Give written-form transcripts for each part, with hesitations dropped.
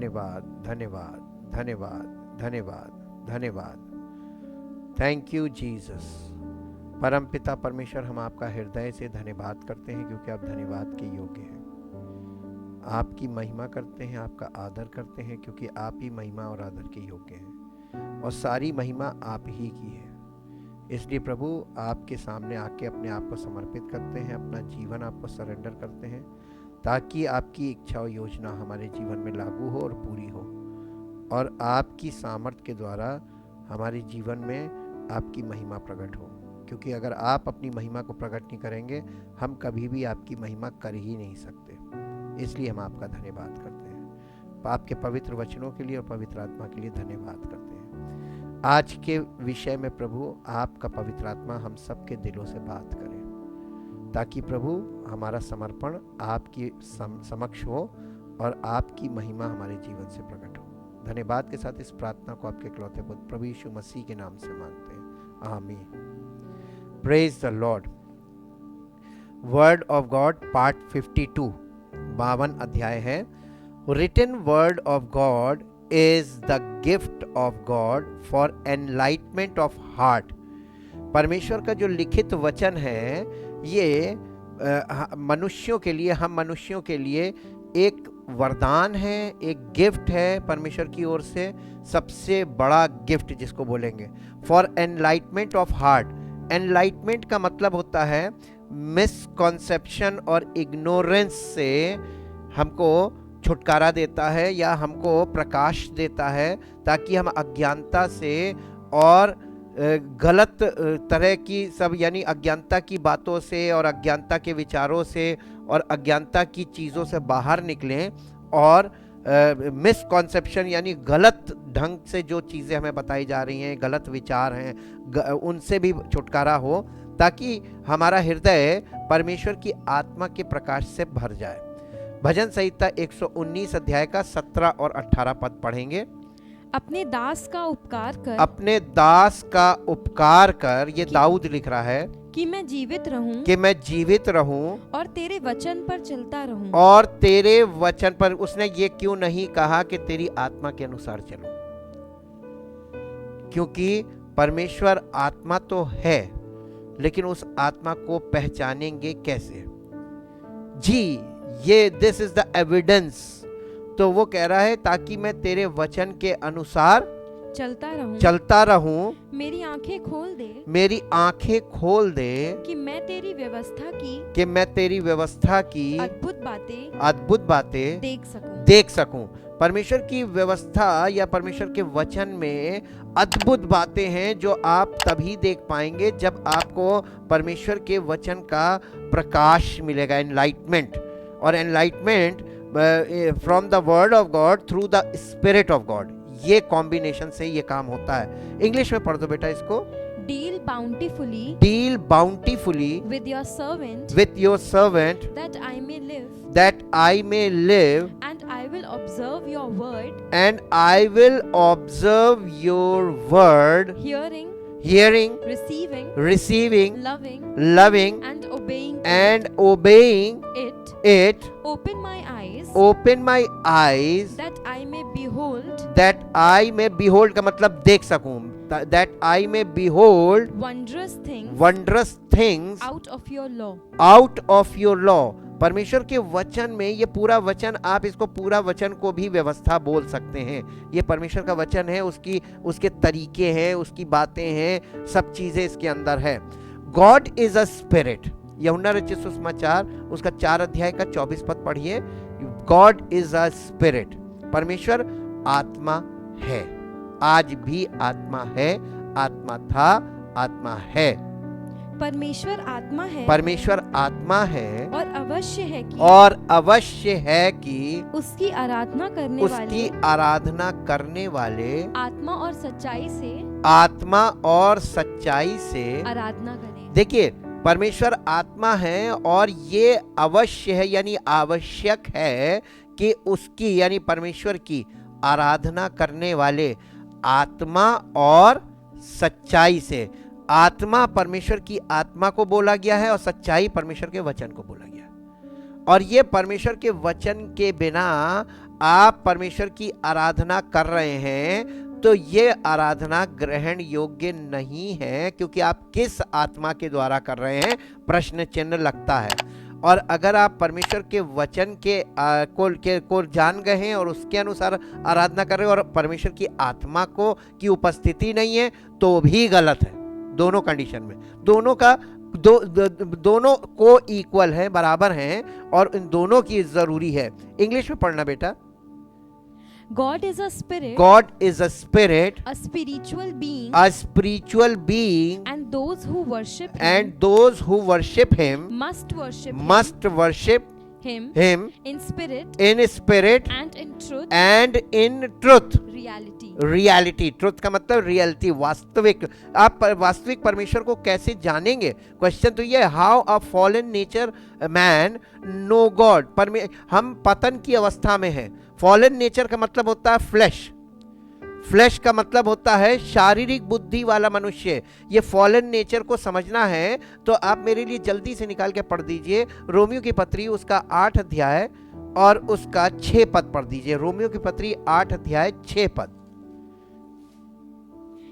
धन्यवाद, धन्यवाद, धन्यवाद, धन्यवाद, धन्यवाद। Thank you Jesus. परमपिता परमेश्वर, हम आपका हृदय से धन्यवाद करते हैं क्योंकि आप धन्यवाद के योग्य हैं। आपकी महिमा करते हैं, आपका आदर करते हैं क्योंकि आप ही महिमा और आदर के योग्य हैं और सारी महिमा आप ही की है। इसलिए प्रभु आपके सामने आके अपने आप को समर्पित करते हैं, अपना जीवन आपको सरेंडर करते हैं ताकि आपकी इच्छा और योजना हमारे जीवन में लागू हो और पूरी हो और आपकी सामर्थ्य के द्वारा हमारे जीवन में आपकी महिमा प्रकट हो। क्योंकि अगर आप अपनी महिमा को प्रकट नहीं करेंगे, हम कभी भी आपकी महिमा कर ही नहीं सकते। इसलिए हम आपका धन्यवाद करते हैं। आपके पवित्र वचनों के लिए और पवित्र आत्मा के लिए धन्यवाद करते हैं। आज के विषय में प्रभु आपका पवित्र आत्मा हम सबके दिलों से बात करे ताकि प्रभु हमारा समर्पण आपकी समक्ष हो और आपकी महिमा हमारे जीवन से प्रकट हो। धन्यवाद के साथ इस प्रार्थना को आपके इकलौते पुत्र प्रभु यीशु मसीह के नाम से मांगते हैं, आमीन। Praise the lord. Word of God part 52, 52 अध्याय है। Written word of God is the gift of God for enlightenment of heart. परमेश्वर का जो लिखित वचन है ये मनुष्यों के लिए, हम मनुष्यों के लिए एक वरदान है, एक गिफ्ट है परमेश्वर की ओर से, सबसे बड़ा गिफ्ट जिसको बोलेंगे, for enlightenment of heart. Enlightenment का मतलब होता है मिसकॉन्सेप्शन और इग्नोरेंस से हमको छुटकारा देता है या हमको प्रकाश देता है ताकि हम अज्ञानता से और गलत तरह की सब यानी अज्ञानता की बातों से और अज्ञानता के विचारों से और अज्ञानता की चीज़ों से बाहर निकलें और मिसकॉन्सेप्शन यानी गलत ढंग से जो चीज़ें हमें बताई जा रही हैं, गलत विचार हैं, उनसे भी छुटकारा हो ताकि हमारा हृदय परमेश्वर की आत्मा के प्रकाश से भर जाए। भजन संहिता 119 अध्याय का 17 और 18 पद पढ़ेंगे। अपने दास का उपकार कर, अपने दास का उपकार कर, ये दाऊद लिख रहा है कि मैं जीवित रहूं, कि मैं जीवित रहूं और तेरे वचन पर चलता रहूं। और तेरे वचन पर, उसने ये क्यों नहीं कहा कि तेरी आत्मा के अनुसार चलो, क्योंकि परमेश्वर आत्मा तो है लेकिन उस आत्मा को पहचानेंगे कैसे जी, ये दिस इज द एविडेंस। तो वो कह रहा है ताकि मैं तेरे वचन के अनुसार चलता रहूं, मेरी आंखें खोल दे, मेरी आंखें खोल दे कि मैं तेरी व्यवस्था की अद्भुत बातें देख सकूं। परमेश्वर की व्यवस्था या परमेश्वर के वचन में अद्भुत बातें हैं जो आप तभी देख पाएंगे जब आपको परमेश्वर के वचन का प्रकाश मिलेगा, एनलाइटमेंट। और enlightenment from the word of God through the spirit of God, ये कॉम्बिनेशन से ये काम होता है। इंग्लिश में पढ़ दो बेटा इसको। Deal bountifully with your servant that I may live and I will observe your word hearing, receiving, loving and obeying it. Open my eyes that I may behold का मतलब देख सकूं, that I may behold wondrous things out of your law। परमेश्वर के वचन में ये पूरा वचन, आप इसको पूरा वचन को भी व्यवस्था बोल सकते हैं। ये परमेश्वर का वचन है, उसके तरीके हैं, उसकी बातें हैं, सब चीजें इसके अंदर है। गॉड इज अ स्पिरिट, यूहन्ना रचित सुसमाचार उसका 4 अध्याय का 24 पद पढ़िए। गॉड इज अ स्पिरिट, परमेश्वर आत्मा है, आज भी आत्मा है, आत्मा था, आत्मा है। परमेश्वर आत्मा है और अवश्य है कि उसकी आराधना करने वाले आत्मा और सच्चाई से आराधना करें। देखिए, परमेश्वर आत्मा है और ये अवश्य है यानी आवश्यक है कि उसकी यानी परमेश्वर की आराधना करने वाले आत्मा और सच्चाई से। आत्मा परमेश्वर की आत्मा को बोला गया है और सच्चाई परमेश्वर के वचन को बोला गया है। और ये परमेश्वर के वचन के बिना आप परमेश्वर की आराधना कर रहे हैं तो ये आराधना ग्रहण योग्य नहीं है, क्योंकि आप किस आत्मा के द्वारा कर रहे हैं प्रश्न चिन्ह लगता है। और अगर आप परमेश्वर के वचन को जान गए हैं और उसके अनुसार आराधना कर रहे हो और परमेश्वर की आत्मा की उपस्थिति नहीं है तो भी गलत है। दोनों कंडीशन में दोनों को इक्वल है, बराबर हैं, और इन दोनों की जरूरी है। इंग्लिश में पढ़ना बेटा। God is a spirit. God is a spirit. A spiritual being. A spiritual being. And those who worship Him. And those who worship Him. Must worship Him. Must worship Him. Him. In spirit. In spirit. And in truth. And in truth. Reality. Reality. Truth का मतलब reality, वास्तविक। आप वास्तविक परमेश्वर को कैसे जानेंगे? Question तो ये, how a fallen nature man know God. हम पतन की अवस्था में हैं। फॉलन नेचर का मतलब होता है फ्लैश। फ्लैश का मतलब होता है शारीरिक बुद्धि वाला मनुष्य। ये फॉलन नेचर को समझना है तो आप मेरे लिए जल्दी से निकाल के पढ़ दीजिए रोमियो की पत्री उसका 8 अध्याय और उसका 6 पद पढ़ दीजिए। रोमियो की पत्री 8 अध्याय 6 पद।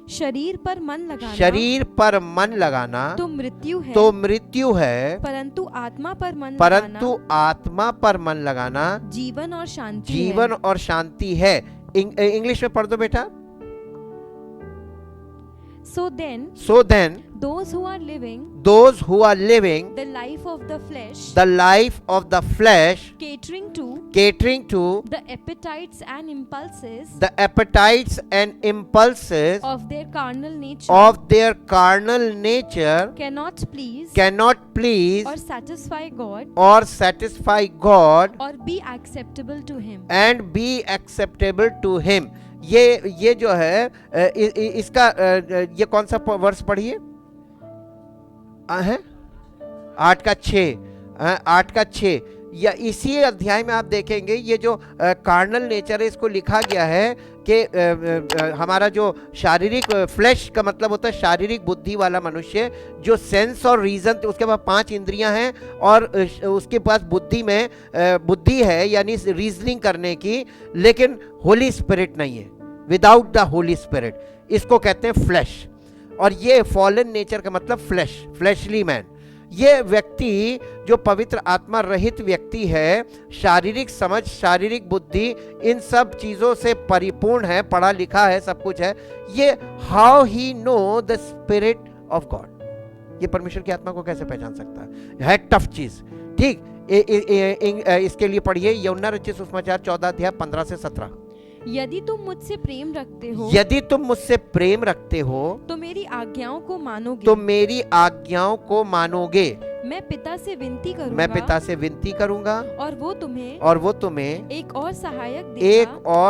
शरीर पर मन लगाना, शरीर पर मन लगाना तो मृत्यु है, तो मृत्यु है, परंतु आत्मा पर मन परंतु आत्मा पर मन लगाना जीवन और शांति जीवन और शांति है। इंग्लिश में पढ़ दो बेटा। So then, those who are living the life of the flesh, catering to the appetites and impulses of their carnal nature, cannot please or satisfy God or be acceptable to Him. ये जो है इसका ये कौन सा वर्ष पढ़िए है 8 का 6 या इसी अध्याय में आप देखेंगे ये जो कार्नल नेचर है इसको लिखा गया है कि हमारा जो शारीरिक फ्लैश का मतलब होता है शारीरिक बुद्धि वाला मनुष्य, जो सेंस और रीजन, उसके पास 5 इंद्रियां हैं और उसके पास बुद्धि है यानी रीजनिंग करने की, लेकिन होली स्पिरिट नहीं है। विदाउट द होली स्पिरिट इसको कहते हैं फ्लैश। और ये फॉलन नेचर का मतलब फ्लैशली मैन। ये व्यक्ति जो पवित्र आत्मा रहित व्यक्ति है, शारीरिक समझ, शारीरिक बुद्धि, इन सब चीजों से परिपूर्ण है, पढ़ा लिखा है, सब कुछ है। ये how he know the spirit of God, ये परमेश्वर की आत्मा को कैसे पहचान सकता है टफ चीज। ठीक, इसके लिए पढ़िए यूहन्ना रचित सुसमाचार 14 अध्याय 15 से 17। यदि तुम मुझसे प्रेम रखते हो तो मेरी आज्ञाओं को मानोगे। मैं पिता से विनती करूंगा और वो तुम्हें एक और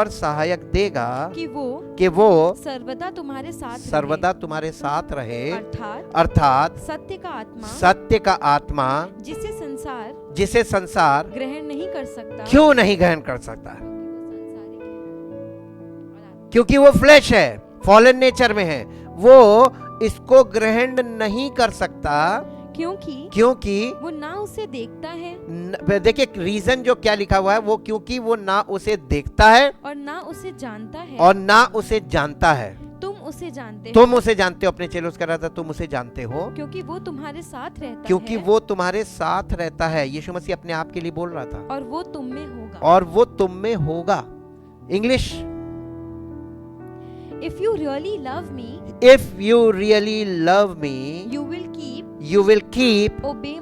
सहायक देगा कि वो सर्वदा तुम्हारे साथ रहे, अर्थात सत्य का आत्मा जिसे संसार ग्रहण नहीं कर सकता। क्यों नहीं ग्रहण कर सकता? क्योंकि वो फ्लैश है, फॉलन नेचर में है, वो इसको ग्रहण नहीं कर सकता। क्योंकि वो ना उसे देखता है। देखिए रीजन जो क्या लिखा हुआ है, वो क्योंकि वो ना उसे देखता है और ना उसे जानता है। तुम उसे जानते हो। अपने चेलों से कह रहा था तुम उसे जानते हो क्योंकि वो तुम्हारे साथ रहता है। यीशु मसीह अपने आप के लिए बोल रहा था। और वो तुम में होगा। English, If you really love me, you will keep obey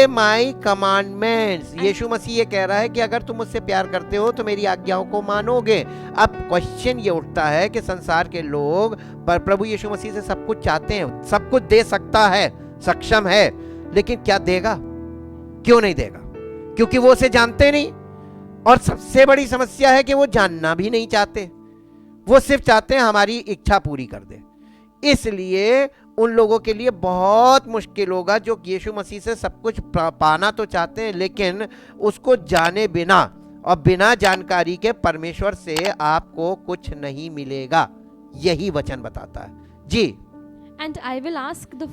my commandments. यीशु मसीह ये कह रहा है कि अगर तुम मुझसे प्यार करते हो तो मेरी आज्ञाओं को मानोगे। अब क्वेश्चन ये उठता है कि संसार के लोग पर प्रभु यीशु मसीह से सब कुछ चाहते हैं, सब कुछ दे सकता है, सक्षम है, लेकिन क्या देगा? क्यों नहीं देगा? क्योंकि वो उसे जानते नहीं। और सबसे बड़ी समस्या है कि वो जानना भी नहीं चाहते, वो सिर्फ चाहते हैं हमारी इच्छा पूरी कर दे। इसलिए उन लोगों के लिए बहुत मुश्किल होगा जो यीशु मसीह से सब कुछ पाना तो चाहते हैं, लेकिन उसको जाने बिना और बिना जानकारी के परमेश्वर से आपको कुछ नहीं मिलेगा। यही वचन बताता है जी। And I will ask the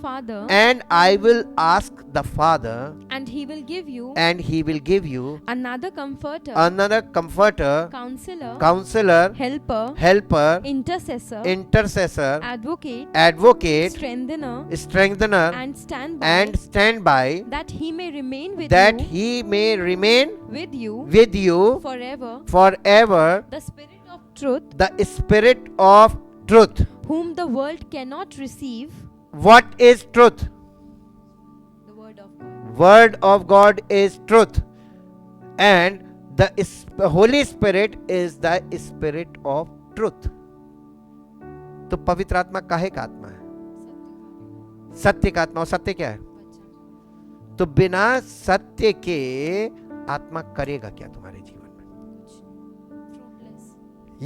Father, And he will give you and he will give you another comforter, another comforter, counselor, counselor, helper, helper, intercessor, intercessor, advocate, advocate, strengthener, strengthener, and stand by, and stand by, that he may remain with that you, he may remain with you with you forever. forever, The Spirit of truth, the Spirit of truth. whom the world cannot receive. What is truth? The word of God. Word of God is truth, and the Holy Spirit is the Spirit of truth. तो पवित्र आत्मा काहे का आत्मा है? सत्य का आत्मा। और सत्य क्या है? तो बिना सत्य के आत्मा करेगा क्या तुम्हारे जीवन में?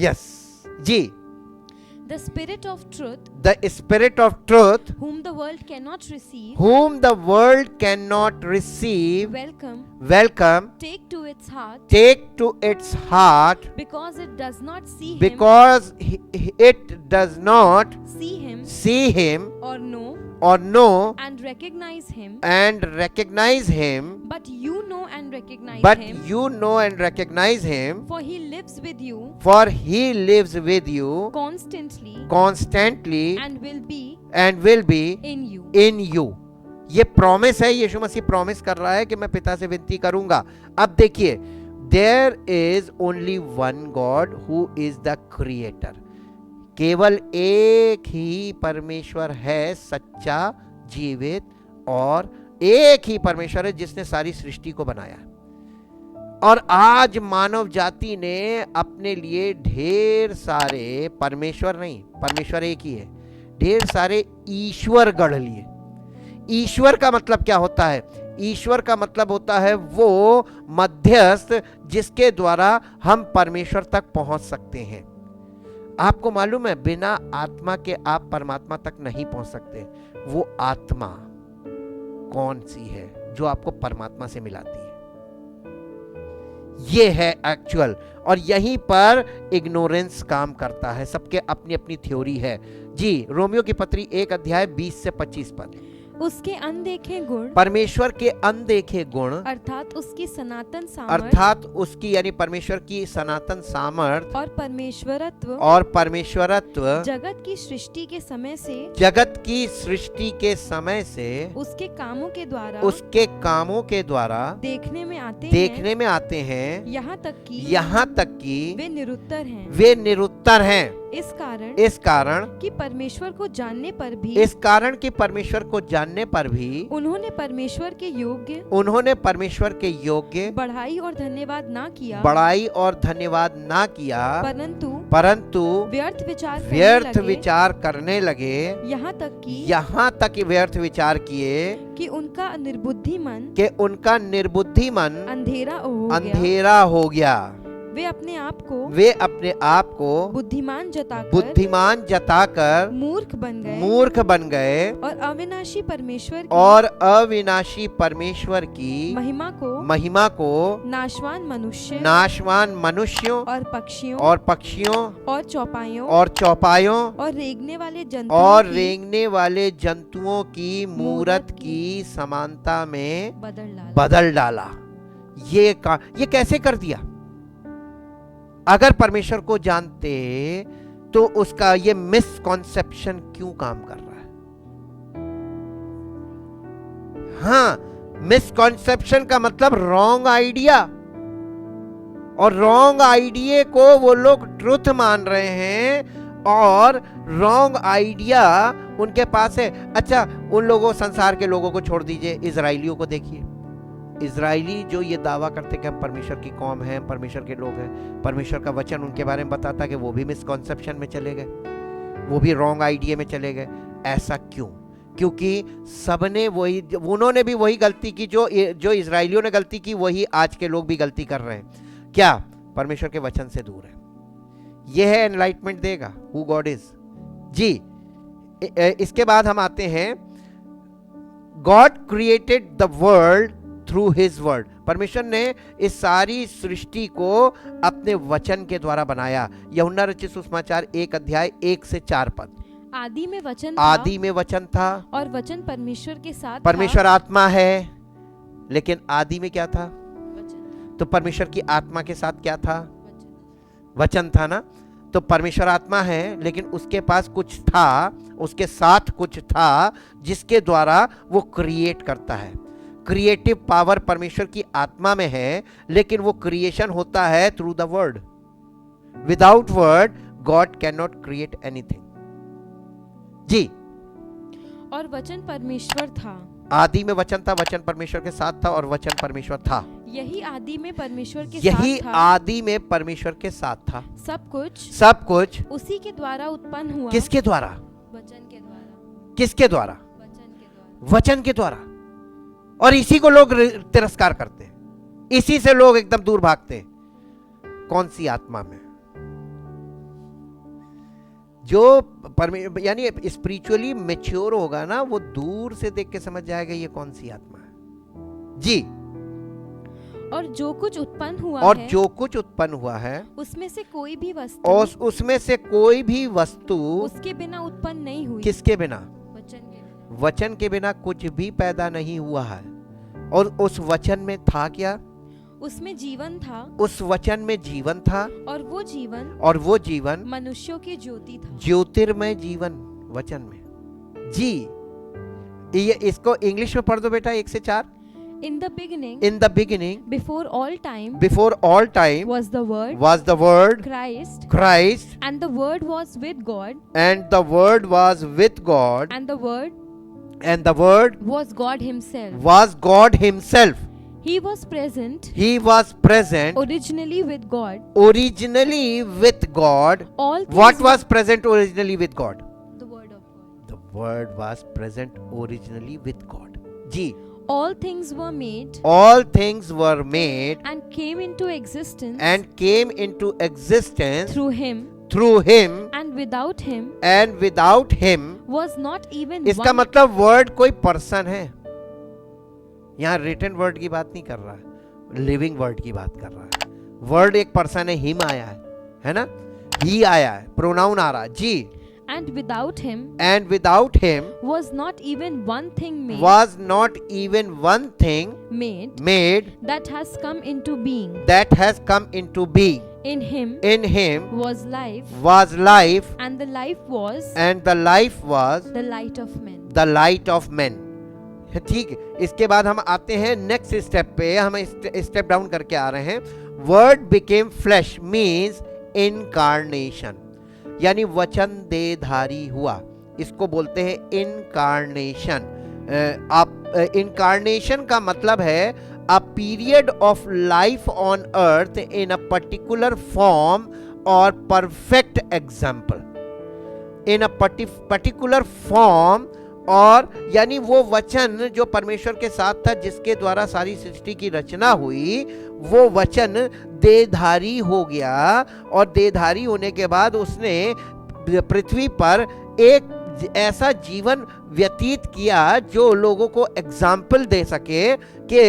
यस जी। The Spirit of truth, The Spirit of truth, whom the world cannot receive, whom the world cannot receive, welcome, take to its heart, take to its heart, because it does not see him, because it does not see him or know and recognize him. But you know and recognize But him, you know and recognize him, for he lives with you for he lives with you constantly and will be in you. in you. ये promise है, यीशु मसीह promise कर रहा है कि मैं पिता से विनती करूंगा। अब देखिए, there is only one God who is the creator. केवल एक ही परमेश्वर है सच्चा, जीवित, और एक ही परमेश्वर है जिसने सारी सृष्टि को बनाया। और आज मानव जाति ने अपने लिए ढेर सारे परमेश्वर नहीं, परमेश्वर एक ही है, ढेर सारे ईश्वर गढ़ लिए। ईश्वर का मतलब क्या होता है? ईश्वर का मतलब होता है वो मध्यस्थ जिसके द्वारा हम परमेश्वर तक पहुंच सकते हैं। आपको मालूम है, बिना आत्मा के आप परमात्मा तक नहीं पहुंच सकते। वो आत्मा कौन सी है जो आपको परमात्मा से मिलाती है? ये है एक्चुअल। और यहीं पर इग्नोरेंस काम करता है। सबके अपनी अपनी थ्योरी है जी। रोमियो की पत्री 1 अध्याय 20 से 25 पद। उसके अनदेखे गुण, परमेश्वर के अनदेखे गुण, अर्थात उसकी सनातन सामर्थ, अर्थात उसकी यानी परमेश्वर की सनातन सामर्थ और परमेश्वरत्व जगत की सृष्टि के समय से उसके कामों के द्वारा देखने में आते हैं, यहाँ तक कि वे निरुत्तर हैं। इस कारण कि परमेश्वर को जानने पर भी उन्होंने परमेश्वर के योग्य बढ़ाई और धन्यवाद ना किया, परंतु व्यर्थ विचार करने लगे, यहाँ तक कि व्यर्थ विचार किए कि उनका निर्बुद्धि मन अंधेरा हो गया। वे अपने आप को बुद्धिमान जताकर मूर्ख बन गए और अविनाशी परमेश्वर की महिमा को नाशवान मनुष्यों और पक्षियों और चौपायों और रेंगने वाले जंतुओं की मूरत की समानता में बदल डाला। ये कैसे कर दिया? अगर परमेश्वर को जानते तो उसका ये मिसकॉन्सेप्शन क्यों काम कर रहा है? हाँ, मिसकॉन्सेप्शन का मतलब रॉन्ग आइडिया, और रॉन्ग आइडिया को वो लोग ट्रुथ मान रहे हैं और रॉन्ग आइडिया उनके पास है। अच्छा, उन लोगों, संसार के लोगों को छोड़ दीजिए, इजराइलियों को देखिए। इजराइली जो ये दावा करते कि हम परमेश्वर की कौम हैं, परमेश्वर के लोग हैं, परमेश्वर का वचन उनके बारे में बताता कि वो भी मिसकॉन्सेप्शन में चले गए, वो भी रॉन्ग आइडिया में चले गए। ऐसा क्यों? क्योंकि सबने उन्होंने भी वही गलती की जो इजराइलियों ने गलती की, वही आज के लोग भी गलती कर रहे हैं। क्या? परमेश्वर के वचन से दूर है। यह है एनलाइटमेंट देगा हु गॉड इज जी। इसके बाद हम आते हैं, God created the world through his word. परमेश्वर ने इस सारी सृष्टि को अपने वचन के द्वारा बनाया। यूहन्ना रचित सुसमाचार 1 अध्याय 1 से 4 पद। आदि में वचन था और वचन परमेश्वर के साथ था। परमेश्वर आत्मा है, लेकिन आदि में क्या था? तो परमेश्वर की आत्मा के साथ क्या था? वचन था ना। तो परमेश्वर आत्मा है, लेकिन उसके पास कुछ था, उसके साथ कुछ था जिसके द्वारा वो क्रिएट करता है। क्रिएटिव पावर परमेश्वर की आत्मा में है, लेकिन वो क्रिएशन होता है through the word. Without word God can not create anything. जी। और वचन परमेश्वर था। आदि में वचन था, वचन परमेश्वर के साथ था और वचन परमेश्वर था। यही आदि में परमेश्वर के यही साथ था। आदि में परमेश्वर के साथ था। सब कुछ उसी के द्वारा उत्पन्न हुआ। किसके द्वारा? वचन के द्वारा। किसके द्वारा? वचन के द्वारा। वचन के द्वारा। और इसी को लोग तिरस्कार करते हैं, इसी से लोग एकदम दूर भागते हैं। कौन सी आत्मा में? जो यानी स्पिरिचुअली मैच्योर होगा ना, वो दूर से देख के समझ जाएगा ये कौन सी आत्मा है। जी। और जो कुछ उत्पन्न हुआ और है, जो कुछ उत्पन्न हुआ है, उसमें से कोई भी वस्तु, और उसमें से कोई भी वस्तु उसके बिना उत्पन्न नहीं हुई। किसके बिना? वचन के बिना। वचन के बिना कुछ भी पैदा नहीं हुआ है। और उस वचन में था क्या? उसमें जीवन था। उस वचन में जीवन था। और वो जीवन मनुष्यों की ज्योति था। ज्योतिर्मय जीवन वचन में। जी। ये इसको इंग्लिश में पढ़ दो बेटा, 1 से 4। In the beginning, before all time, was the Word, Christ, and the Word was with God, and the Word was with God, and the Word was God Himself. He was present originally with God. All things What was present originally with God? the Word of God. The Word was present originally with God. जी। All things were made and came into existence through Him, and without Him was not even इसका one. मतलब word कोई person है। यहाँ written word की बात नहीं कर रहा है, लिविंग वर्ड की बात कर रहा है। वर्ड एक पर्सन है, हिम आया है ना, ही आया है, प्रोनाउन आ रहा है। जी। And without Him was not even one thing made, made that has come into being. In Him was life, and the life was the light of men. ठीक है। इसके बाद हम आते हैं नेक्स्ट स्टेप पे, हम स्टेप डाउन करके आ रहे हैं। Word became flash means incarnation, यानी वचन देहधारी हुआ। इसको बोलते हैं इनकारनेशन। इनकारनेशन का मतलब है a period of life on earth in a particular form और perfect example. In a particular form, और यानी वो वचन जो परमेश्वर के साथ था, जिसके द्वारा सारी सृष्टि की रचना हुई, वो वचन देहधारी हो गया। और देहधारी होने के बाद उसने पृथ्वी पर एक ऐसा जीवन व्यतीत किया जो लोगों को एग्जाम्पल दे सके कि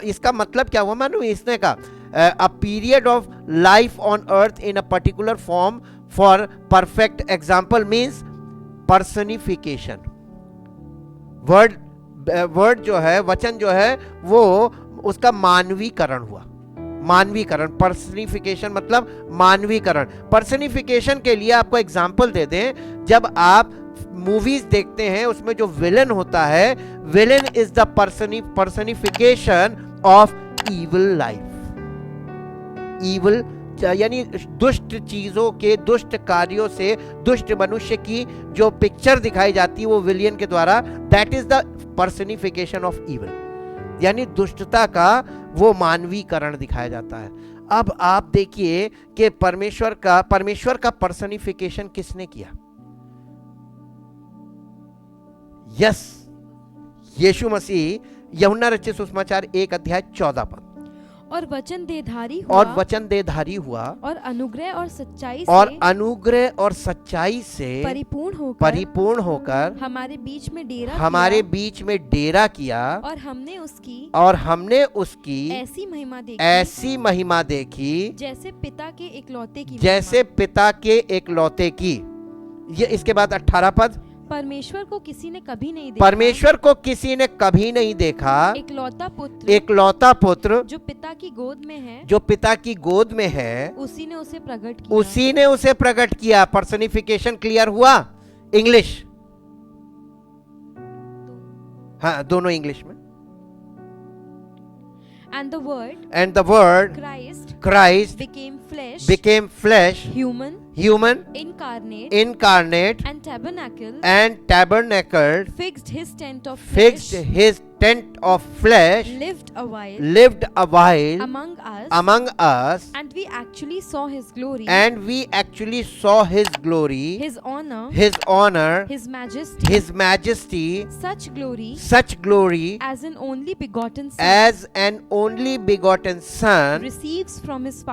इसका मतलब क्या हुआ। मानो इसने कहा अ period of life on earth in a particular form for perfect example means personification. Word जो है, वचन जो है, वो उसका मानवीकरण हुआ। मानवीकरण, पर्सनिफिकेशन मतलब मानवीकरण। पर्सनिफिकेशन के लिए आपको एग्जांपल दे दें, जब आप मूवीज देखते हैं उसमें जो विलन होता है, villain is the personification of evil life. Evil यानी दुष्ट चीजों के, दुष्ट कार्यों से दुष्ट मनुष्य की जो पिक्चर दिखाई जाती है वो विलियन के द्वारा, that is the personification of evil, यानी दुष्टता का वो मानवीकरण दिखाया जाता है। अब आप देखिए कि परमेश्वर का पर्सनिफिकेशन किसने किया? यस, यीशु मसीह। यूहन्ना रचित सुसमाचार 1:14। और वचन देहधारी हुआ और अनुग्रह और सच्चाई से परिपूर्ण होकर हमारे बीच में डेरा किया। और हमने उसकी ऐसी महिमा देखी जैसे पिता के इकलौते की। ये इसके बाद 18 पद। परमेश्वर को किसी ने कभी नहीं देखा, परमेश्वर को किसी ने कभी नहीं देखा, एकलौता पुत्र जो पिता की गोद में है, जो पिता की गोद में है, उसी ने उसे प्रकट किया। उसी ने उसे प्रकट किया। पर्सनिफिकेशन क्लियर हुआ? इंग्लिश, हाँ दोनों इंग्लिश में। And the word And the word Christ became flesh, human, incarnate, and tabernacled, fixed his tent of flesh, lived a while among us, and we actually saw his glory, his honor, his majesty, such glory as an only begotten son receives from his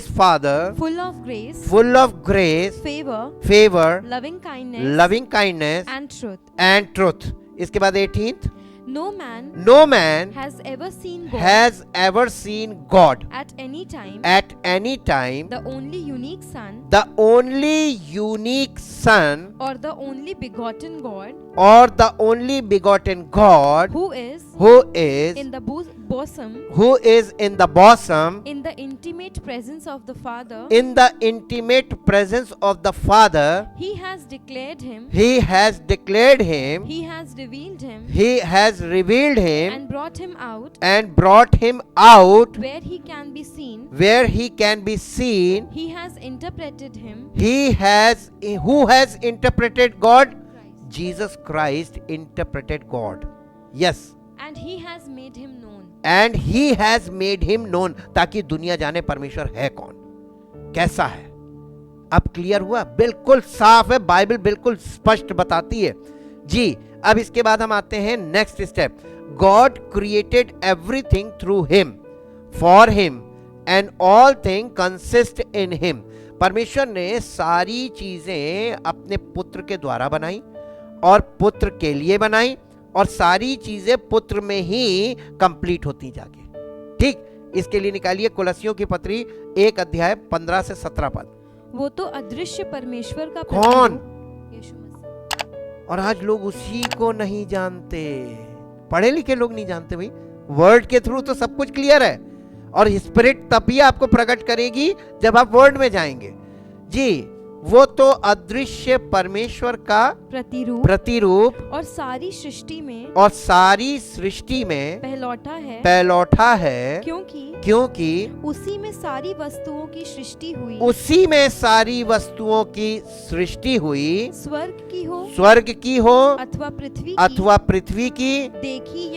father, full of grace, favor, loving kindness and truth. इसके बाद 18th, no man has ever seen God at any time, the only unique son or the only begotten God who is in the bosom in the intimate presence of the Father. He has declared him, he has revealed him and brought him out where he can be seen. He has interpreted him. Who has interpreted God? Jesus Christ interpreted God. Yes. And he has made him known. ताकि दुनिया जाने परमेश्वर है कौन, कैसा है। अब clear हुआ? बिल्कुल साफ है, बाइबल बिल्कुल स्पष्ट बताती है जी। अब इसके बाद हम आते हैं next step. God created everything through him, for him, and all thing consist in him. परमेश्वर ने सारी चीजें अपने पुत्र के द्वारा बनाई और पुत्र के लिए बनाई, और सारी चीजें पुत्र में ही कंप्लीट होती जाके। ठीक, इसके लिए निकालिए कुलस्सियों की पत्री 1 अध्याय 15 से 17 पद। वो तो अदृश्य परमेश्वर का कौन? यीशु मसीह। और आज लोग उसी को नहीं जानते, पढ़े लिखे लोग नहीं जानते भाई। वर्ड के थ्रू तो सब कुछ क्लियर है, और स्पिरिट तभी आपको प्रकट करेगी जब आप वर्ड में जाएंगे जी। वो तो अदृश्य परमेश्वर का प्रतिरूप और सारी सृष्टि में पहलौठा है, क्योंकि उसी में सारी वस्तुओं की सृष्टि हुई, स्वर्ग की हो अथवा पृथ्वी की, देखी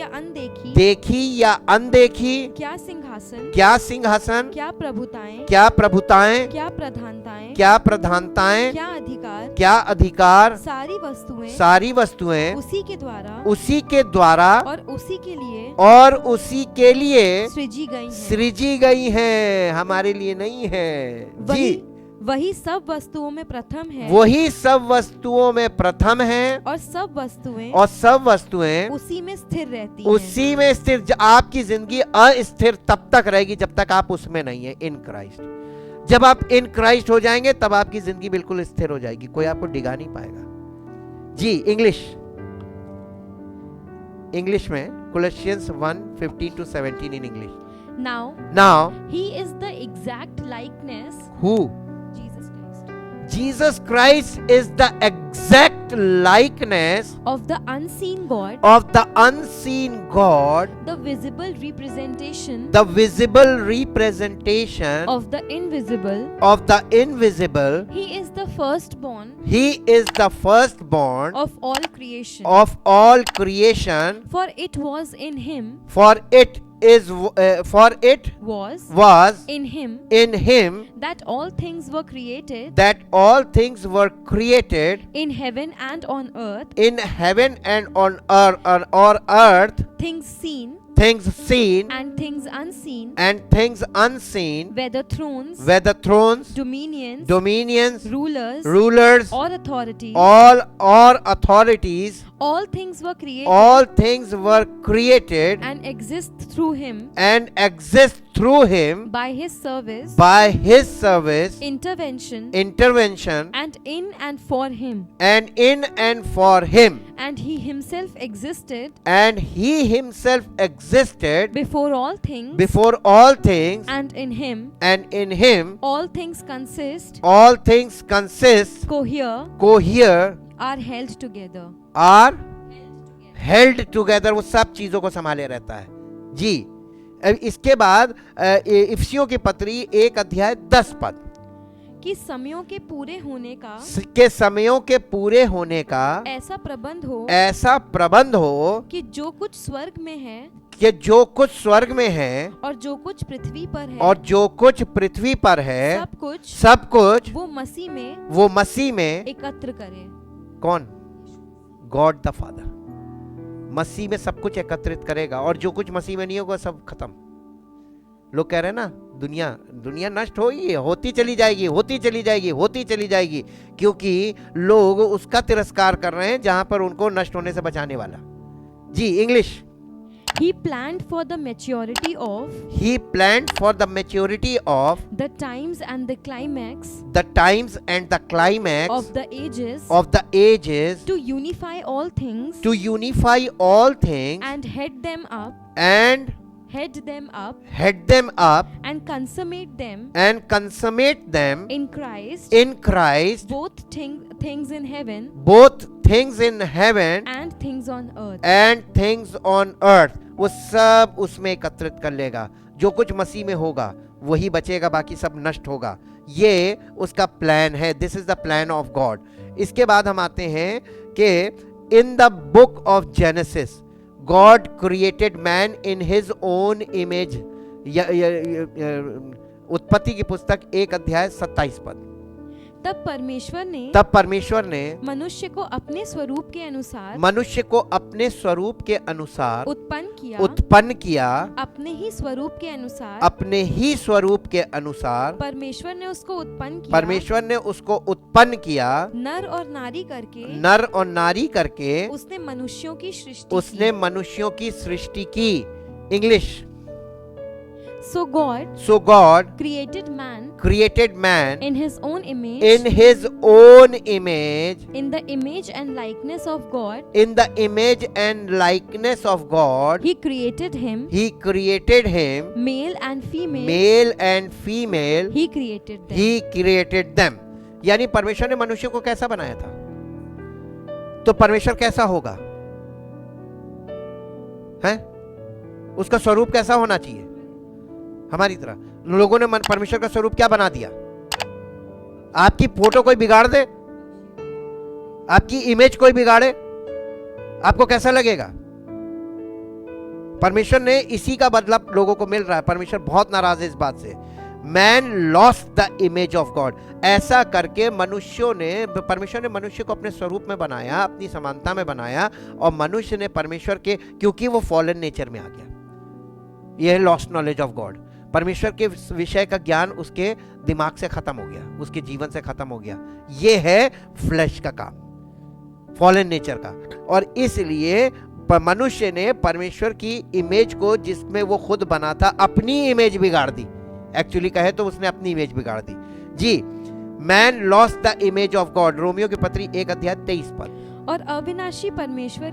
या अनदेखी, क्या सिंहासन, क्या प्रभुताएं, क्या प्रधानताएं, क्या अधिकार, सारी वस्तुएं उसी के द्वारा और उसी के लिए सृजी गई हैं, हमारे लिए नहीं है जी। वही सब वस्तुओं में प्रथम है, और सब वस्तुएं उसी में स्थिर रहती हैं। उसी में स्थिर। आपकी जिंदगी अस्थिर तब तक रहेगी जब तक आप उसमें नहीं है, इन क्राइस्ट। जब आप इन क्राइस्ट हो जाएंगे तब आपकी जिंदगी बिल्कुल स्थिर हो जाएगी, कोई आपको डिगा नहीं पाएगा जी। इंग्लिश में Colossians 1:15-17 in English. Now he is the exact likeness. Who? Jesus Christ. Jesus Christ is the exact likeness of the unseen God. The visible representation. Of the invisible. He is the firstborn. Of all creation. For it was in him. Was in him that all things were created in heaven and on earth, things seen and things unseen, whether thrones, dominions, rulers, or authorities, all things were created all things were created and exist through him, and exist through him by his service, by his service, intervention, intervention, and in and for him. and in and for him. And he himself existed And he himself existed before all things, before all things, and in him and in him all things consist, all things consist, cohere, are are held together. held together. वो सब चीजों को संभाले रहता है जी। अब इसके बाद इफिसियों की पत्री 1 अध्याय 10 पद कि समयों के पूरे होने का के समयों के पूरे होने का ऐसा प्रबंध हो कि जो कुछ स्वर्ग में है कि जो कुछ स्वर्ग में है और जो कुछ पृथ्वी पर है और जो कुछ पृथ्वी पर है, सब कुछ वो मसीह में एकत्र करे। कौन? गॉड द फादर मसीह में सब कुछ एकत्रित करेगा, और जो कुछ मसीह में नहीं होगा सब खत्म। लोग कह रहे हैं ना दुनिया नष्ट होती चली जाएगी, क्योंकि लोग उसका तिरस्कार कर रहे हैं जहां पर उनको नष्ट होने से बचाने वाला। जी English. He planned for the maturity of the times and the climax of the ages to unify all things and head them up and consummate them in Christ, both things in heaven and things on earth. वो सब उसमें एकत्रित कर लेगा। जो कुछ मसीह में होगा वही बचेगा, बाकी सब नष्ट होगा। ये उसका प्लान है। This is the plan of God. इसके बाद हम आते हैं कि in the book of genesis God created man in his own image. उत्पत्ति की पुस्तक 1 अध्याय 27 पद। तब परमेश्वर ने मनुष्य को अपने स्वरूप के अनुसार उत्पन्न किया अपने ही स्वरूप के अनुसार परमेश्वर ने उसको उत्पन्न किया नर और नारी करके उसने मनुष्यों की सृष्टि की। English. So God created man in his own image, in the image and likeness of God, he created him, male and female, he created them. यानी परमेश्वर ने मनुष्य को कैसा बनाया था? तो परमेश्वर कैसा होगा? हैं? उसका स्वरूप कैसा होना चाहिए? हमारी तरह। लोगों ने परमेश्वर का स्वरूप क्या बना दिया? आपकी फोटो कोई बिगाड़ दे, आपकी इमेज कोई बिगाड़े, आपको कैसा लगेगा? परमेश्वर ने इसी का बदला लोगों को मिल रहा है। परमेश्वर बहुत नाराज है इस बात से। Man lost the image of God. ऐसा करके परमेश्वर ने मनुष्य को अपने स्वरूप में बनाया, अपनी समानता में बनाया, और मनुष्य ने परमेश्वर के, क्योंकि वो फॉलन नेचर में आ गया। यह है लॉस्ट नॉलेज ऑफ गॉड। परमेश्वर के विषय का ज्ञान उसके दिमाग से खत्म हो गया, उसके जीवन से खत्म हो गया। यह है फ्लैश का काम, फॉलन नेचर का। और इसलिए मनुष्य ने परमेश्वर की इमेज को, जिसमें वो खुद बना था, अपनी इमेज बिगाड़ दी। एक्चुअली कहे तो उसने अपनी इमेज बिगाड़ दी। जी, man lost the image of God. रोमियो की पत्री 1 अध्याय 23 पद। और अविनाशी परमेश्वर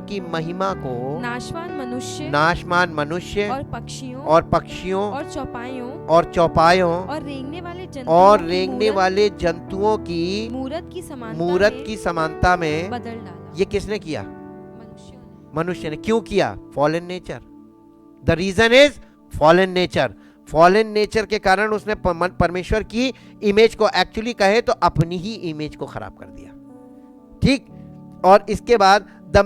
की महिमा को नाशवान मनुष्य और पक्षियों और चौपायों और रेंगने वाले जंतुओं की मूरत की समानता में बदल डाला। ये किसने किया? मनुष्य ने। क्यों किया? Fallen nature. The reason is fallen nature. Fallen nature के कारण उसने परमेश्वर की इमेज को, एक्चुअली कहे तो अपनी ही इमेज को खराब कर दिया। ठीक। और इसके बाद the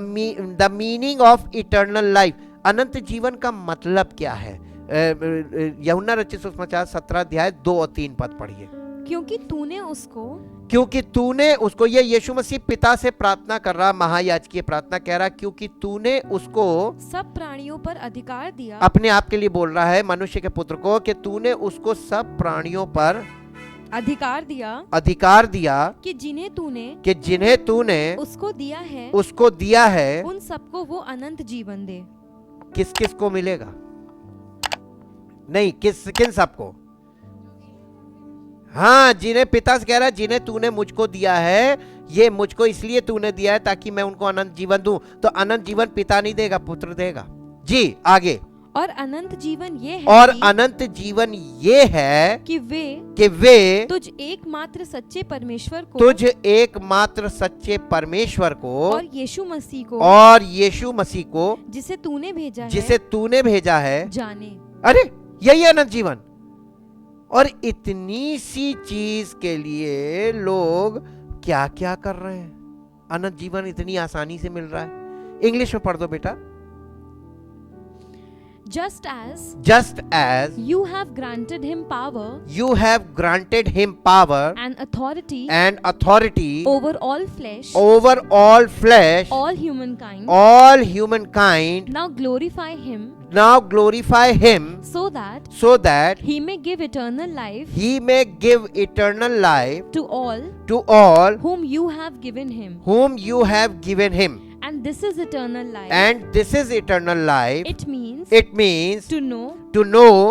meaning of eternal life. अनंत जीवन का मतलब क्या है? यूहन्ना रचित सुसमाचार 17 अध्याय 2 और 3 पद पढ़िए। क्योंकि तूने उसको, ये यीशु मसीह पिता से प्रार्थना कर रहा, महायाजकीय प्रार्थना कह रहा, क्योंकि तूने उसको सब प्राणियों पर अधिकार दिया। अपने आप के लिए बोल रहा है, मनुष्य के पुत्र को, कि तूने उसको सब प्राणियों पर अधिकार दिया कि जिन्हें तूने उसको दिया है उन सबको वो अनंत जीवन दे। किस किस को मिलेगा? नहीं, किन सबको? हाँ, जिन्हें पिता से कह रहा है, जिन्हें तूने मुझको दिया है, ये मुझको इसलिए तूने दिया है ताकि मैं उनको अनंत जीवन दूं। तो अनंत जीवन पिता नहीं देगा, पुत्र देगा। जी आगे। और अनंत जीवन ये है और अनंत जीवन ये है कि वे तुझ एकमात्र सच्चे परमेश्वर को और यीशु मसीह को जिसे तूने भेजा है जाने। अरे यही अनंत जीवन। और इतनी सी चीज के लिए लोग क्या क्या कर रहे हैं। अनंत जीवन इतनी आसानी से मिल रहा है। इंग्लिश में पढ़ दो बेटा। Just as you have granted him power and authority over all flesh, all humankind, now glorify him so that he may give eternal life to all whom you have given him. And this is eternal life. It means to know,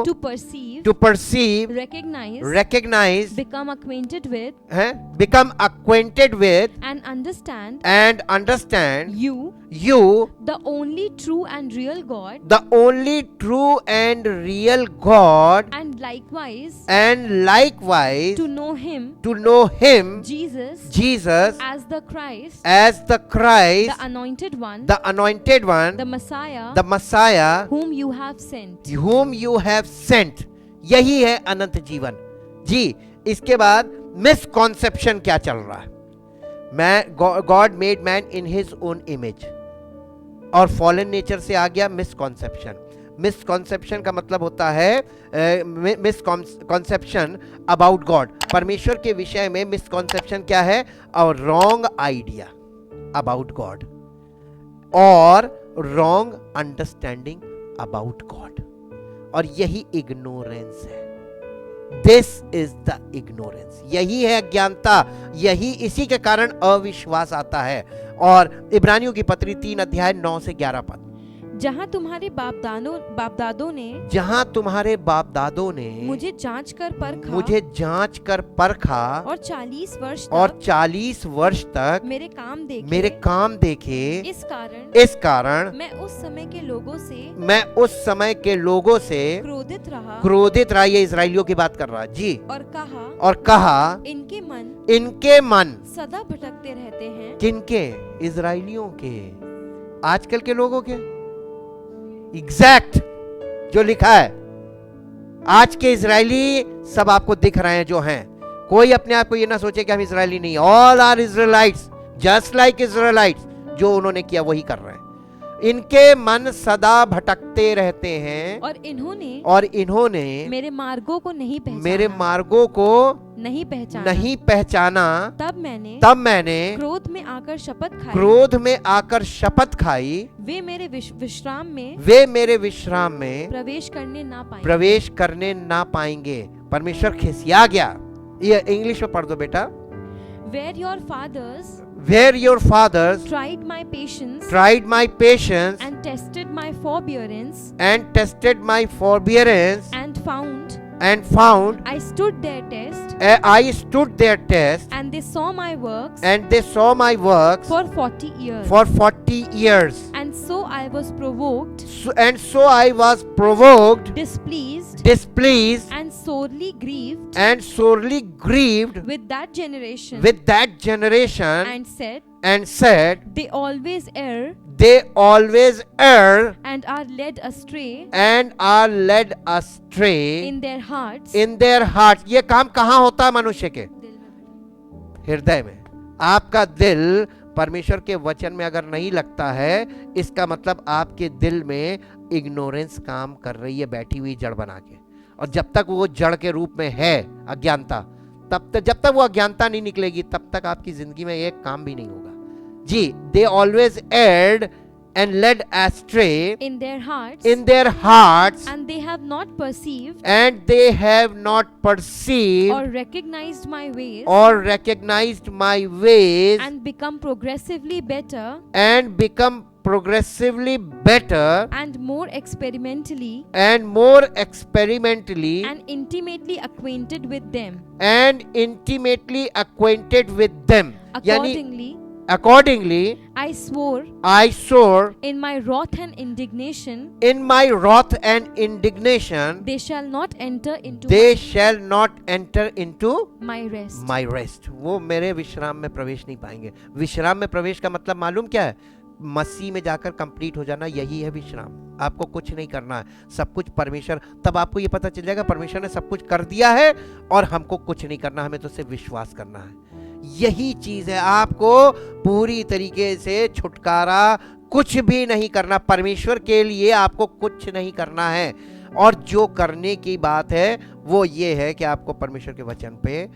to perceive, recognize, become acquainted with, and understand you, the only true and real God, and likewise to know him, Jesus, as the Christ, the anointed one, the Messiah, whom you have sent. यही है अनंत जीवन। जी, इसके बाद misconception क्या चल रहा है? God made man in his own image, और फॉलन नेचर से आ गया मिसकॉन्सेप्शन का मतलब होता है मिसकॉन्सेप्शन अबाउट गॉड। परमेश्वर के विषय में मिसकॉन्सेप्शन क्या है? और रॉन्ग आइडिया अबाउट गॉड और रॉन्ग अंडरस्टैंडिंग अबाउट गॉड। और यही इग्नोरेंस है। दिस इज द इग्नोरेंस, यही है अज्ञानता। इसी के कारण अविश्वास आता है। और इब्रानियों की पत्री 3 अध्याय 9 से 11 पद। जहाँ तुम्हारे बाप दादों ने मुझे जांच कर परखा और 40 वर्ष तक मेरे काम देखे। इस कारण मैं उस समय के लोगों से क्रोधित रहा। ये इजराइलियों की बात कर रहा है जी। और कहा इनके मन सदा भटकते रहते हैं। किनके? इजराइलियों के। आजकल के लोगों के एग्जैक्ट जो लिखा है। आज के इजरायली सब आपको दिख रहे हैं जो हैं। कोई अपने आप को ये ना सोचे कि हम इजरायली नहीं, all are Israelites just like Israelites. जो उन्होंने किया वही कर रहे हैं। इनके मन सदा भटकते रहते हैं और इन्होंने मेरे मार्गों को नहीं पहचाना। तब मैंने क्रोध में आकर शपथ खाई। वे मेरे विश्राम में प्रवेश करने ना पाएंगे। परमेश्वर खिसिया गया। ये इंग्लिश में पढ़ दो बेटा। Where your fathers tried my patience and tested my forbearance and found I stood their test and they saw my works for 40 years. And so I was provoked, displeased and sorely grieved with that generation and said they always err and are led astray in their hearts. ये काम कहाँ होता है मनुष्य के? हृदय में। आपका दिल परमेश्वर के वचन में अगर नहीं लगता है, इसका मतलब आपके दिल में इग्नोरेंस काम कर रही है, बैठी हुई जड़ बना के। और जब तक वो जड़ के रूप में है अज्ञानता, तब तक जब तक वो अज्ञानता नहीं निकलेगी, तब तक आपकी जिंदगी में एक काम भी नहीं होगा जी। They always erred and led astray in their hearts, and they have not perceived or recognized my ways, and become progressively better, and more experimentally, and intimately acquainted with them. Accordingly, I swore in my wrath and indignation, they shall not enter into my rest. वो मेरे विश्राम में प्रवेश नहीं पाएंगे. विश्राम में प्रवेश का मतलब मालूम क्या है? मसीह में जाकर कंप्लीट हो जाना, यही है विश्राम. आपको कुछ नहीं करना है, सब कुछ परमेश्वर. तब आपको ये पता चल जाएगा परमेश्वर ने सब कुछ कर दिया है और हमको कुछ नहीं करना, हमें तो सिर्फ विश्वास करना है. यही चीज है. आपको पूरी तरीके से छुटकारा, कुछ भी नहीं करना. परमेश्वर के लिए आपको कुछ नहीं करना है. और जो करने की बात है वो ये है कि आपको परमेश्वर के वचन पे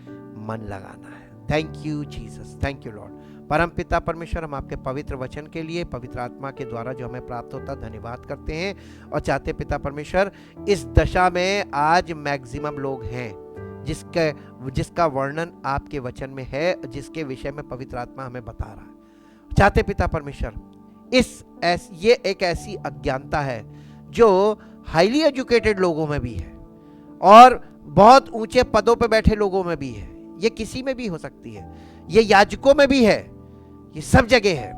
मन लगाना है. Thank you Jesus, thank you Lord. परम पिता परमेश्वर, हम आपके पवित्र वचन के लिए पवित्र आत्मा के द्वारा जो हमें प्राप्त होता धन्यवाद करते हैं और चाहते पिता परमेश्वर, इस दशा में आज मैक्सिमम लोग हैं जिसका वर्णन आपके वचन में है, जिसके विषय में पवित्र आत्मा हमें बता रहा है. चाहते पिता परमेश्वर, ये एक ऐसी अज्ञानता है जो हाईली एजुकेटेड लोगों में भी है और बहुत ऊंचे पदों पर बैठे लोगों में भी है. ये किसी में भी हो सकती है, ये याजकों में भी है, ये सब जगह है.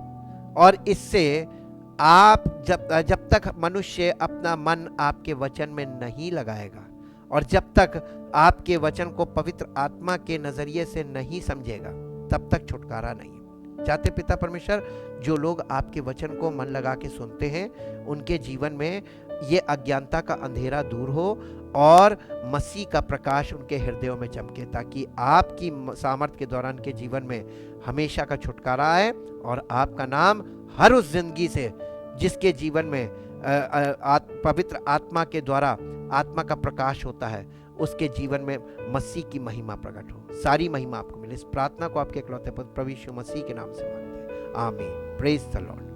और इससे आप जब तक मनुष्य अपना मन आपके वचन में नहीं लगाएगा और जब तक आपके वचन को पवित्र आत्मा के नजरिए से नहीं समझेगा, तब तक छुटकारा नहीं. चाहते पिता परमेश्वर, जो लोग आपके वचन को मन लगा के सुनते हैं, उनके जीवन में ये अज्ञानता का अंधेरा दूर हो और मसीह का प्रकाश उनके हृदयों में चमके, ताकि आपकी सामर्थ्य के दौरान के जीवन में हमेशा का छुटकारा आए और आपका नाम हर उस जिंदगी से जिसके जीवन में पवित्र आत्मा के द्वारा आत्मा का प्रकाश होता है, उसके जीवन में मसीह की महिमा प्रकट हो. सारी महिमा आपको मिले. इस प्रार्थना को आपके इकलौते पुत्र प्रभु यीशु मसीह के नाम से मांगते हैं. आमीन. Praise the Lord.